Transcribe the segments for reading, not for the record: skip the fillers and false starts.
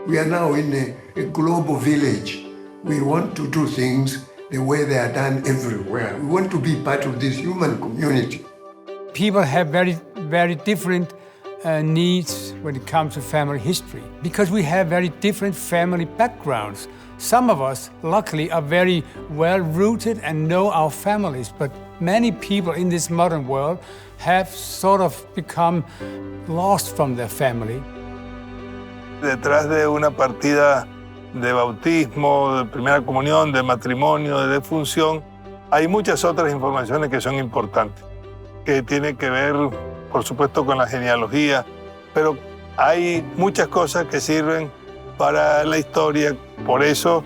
We are now in a global village. We want to do things the way they are done everywhere. We want to be part of this human community. People have very different needs when it comes to family history because we have very different family backgrounds. Some of us, luckily, are very well rooted and know our families, but many people in this modern world have sort of become lost from their family. Detrás de una partida de bautismo, de primera comunión, de matrimonio, de defunción, hay muchas otras informaciones que son importantes, que tienen que ver, por supuesto, con la genealogía, pero hay muchas cosas que sirven para la historia. Por eso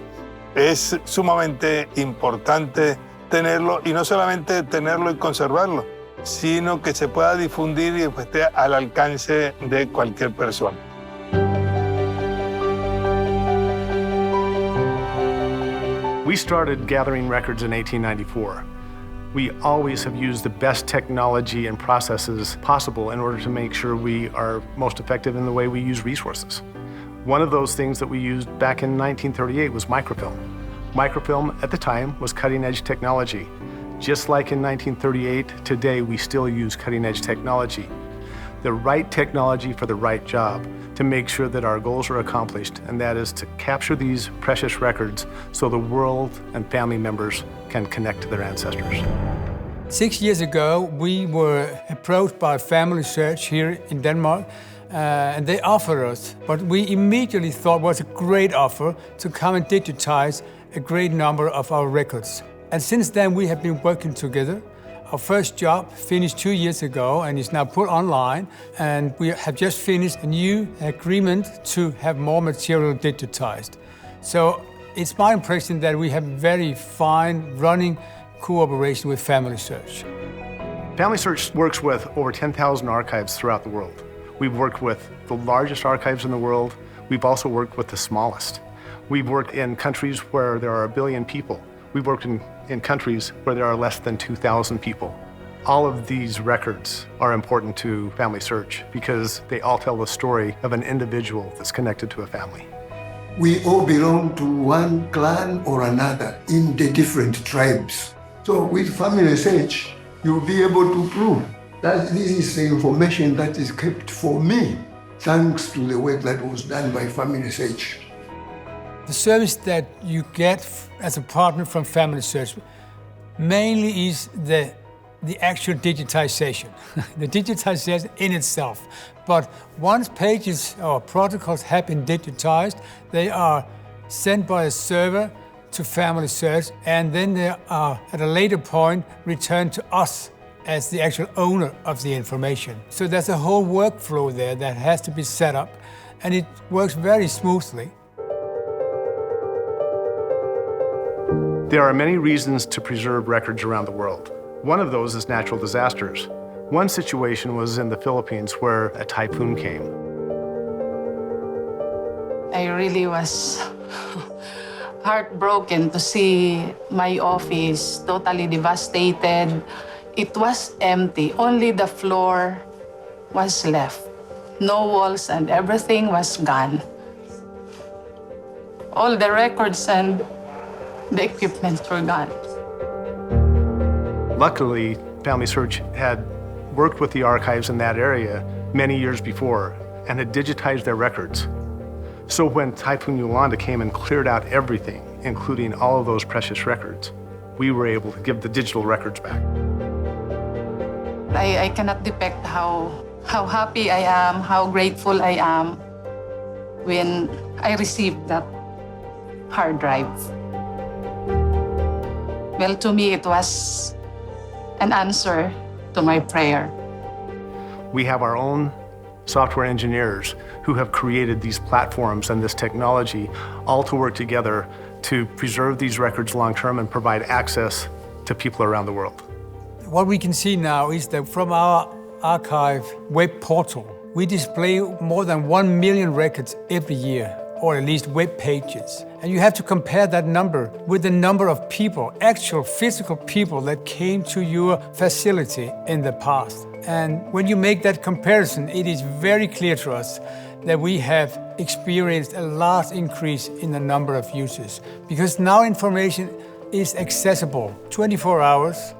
es sumamente importante tenerlo, y no solamente tenerlo y conservarlo, sino que se pueda difundir y esté al alcance de cualquier persona. We started gathering records in 1894. We always have used the best technology and processes possible in order to make sure we are most effective in the way we use resources. One of those things that we used back in 1938 was microfilm. Microfilm at the time was cutting-edge technology. Just like in 1938, today we still use cutting-edge technology. The right technology for the right job to make sure that our goals are accomplished, and that is to capture these precious records so the world and family members can connect to their ancestors. 6 years ago, we were approached by FamilySearch here in Denmark, and they offered us what we immediately thought was a great offer to come and digitize a great number of our records. And since then, we have been working together. Our first job finished 2 years ago and is now put online, and we have just finished a new agreement to have more material digitized. So it's my impression that we have very fine running cooperation with FamilySearch. FamilySearch works with over 10,000 archives throughout the world. We've worked with the largest archives in the world. We've also worked with the smallest. We've worked in countries where there are 1 billion people. We've worked in countries where there are less than 2,000 people. All of these records are important to FamilySearch because they all tell the story of an individual that's connected to a family. We all belong to one clan or another in the different tribes. So with FamilySearch, you'll be able to prove that this is the information that is kept for me, thanks to the work that was done by FamilySearch. The service that you get as a partner from FamilySearch mainly is the actual digitization, the digitization in itself. But once pages or protocols have been digitized, they are sent by a server to FamilySearch, and then they are, at a later point, returned to us as the actual owner of the information. So there's a whole workflow there that has to be set up, and it works very smoothly. There are many reasons to preserve records around the world. One of those is natural disasters. One situation was in the Philippines where a typhoon came. I really was heartbroken to see my office totally devastated. It was empty. Only the floor was left. No walls, and everything was gone. All the records and the equipment were gone. Luckily, FamilySearch had worked with the archives in that area many years before and had digitized their records. So when Typhoon Yolanda came and cleared out everything, including all of those precious records, we were able to give the digital records back. I cannot depict how happy I am, how grateful I am when I received that hard drive. Well, to me, it was an answer to my prayer. We have our own software engineers who have created these platforms and this technology all to work together to preserve these records long-term and provide access to people around the world. What we can see now is that from our archive web portal, we display more than 1 million records every year, or at least web pages. And you have to compare that number with the number of people, actual physical people that came to your facility in the past. And when you make that comparison, it is very clear to us that we have experienced a large increase in the number of users, because now information is accessible 24 hours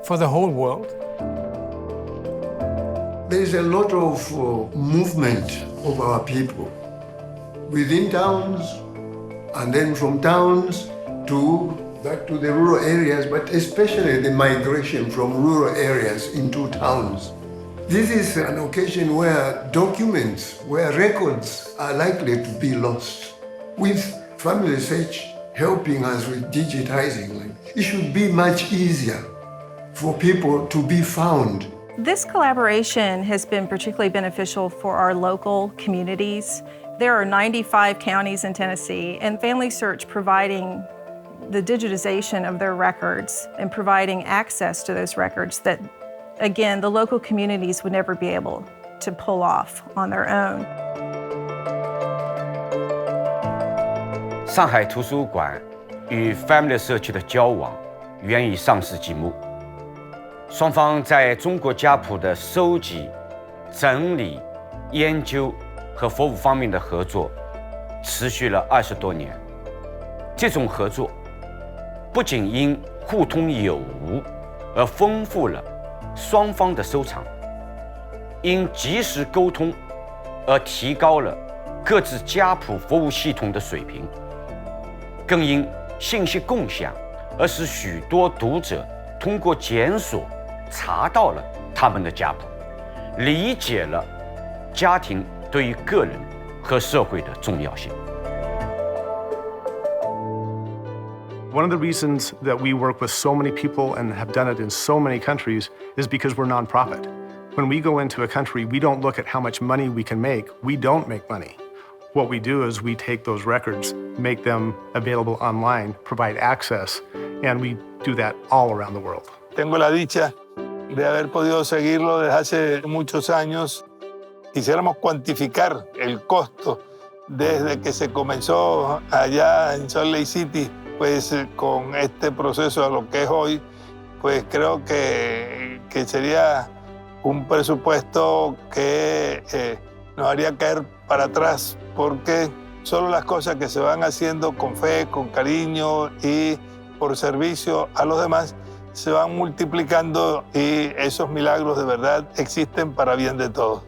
for the whole world. There is a lot of movement of our people within towns, and then from towns back to the rural areas, but especially the migration from rural areas into towns. This is an occasion where documents, where records are likely to be lost. With FamilySearch helping us with digitizing, it should be much easier for people to be found. This collaboration has been particularly beneficial for our local communities. There are 95 counties in Tennessee, and FamilySearch providing the digitization of their records and providing access to those records that, again, the local communities would never be able to pull off on their own. 上海图书馆与 FamilySearch 的交往源于上世纪末，双方在中国家谱的收集、整理、研究和服务方面的合作持续了20多年。这种合作不仅因互通有无而丰富了双方的收藏，因及时沟通而提高了各自家谱服务系统的水平，更因信息共享而使许多读者通过检索查到了他们的家谱，理解了家庭对于个人和社会的重要性。One of the reasons that we work with so many people and have done it in so many countries is because we're nonprofit. When we go into a country, we don't look at how much money we can make. We don't make money. What we do is we take those records, make them available online, provide access, and we do that all around the world. Tengo la dicha de haber podido seguirlo desde hace muchos años. Quisiéramos cuantificar el costo desde que se comenzó allá en Salt Lake City, pues con este proceso a lo que es hoy, pues creo que sería un presupuesto que nos haría caer para atrás, porque solo las cosas que se van haciendo con fe, con cariño y por servicio a los demás se van multiplicando, y esos milagros de verdad existen para bien de todos.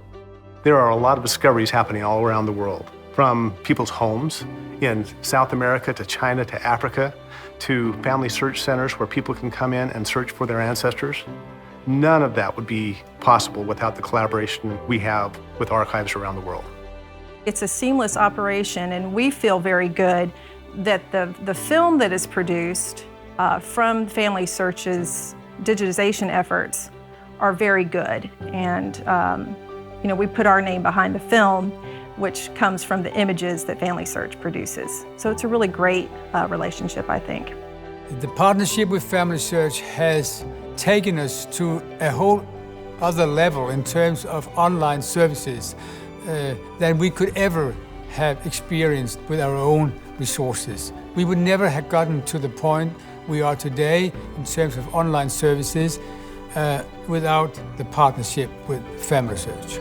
There are a lot of discoveries happening all around the world, from people's homes in South America to China to Africa, to family search centers where people can come in and search for their ancestors. None of that would be possible without the collaboration we have with archives around the world. It's a seamless operation, and we feel very good that the film that is produced from FamilySearch's digitization efforts are very good. And we put our name behind the film, which comes from the images that FamilySearch produces. So it's a really great relationship, I think. The partnership with FamilySearch has taken us to a whole other level in terms of online services than we could ever have experienced with our own resources. We would never have gotten to the point we are today in terms of online services without the partnership with FamilySearch.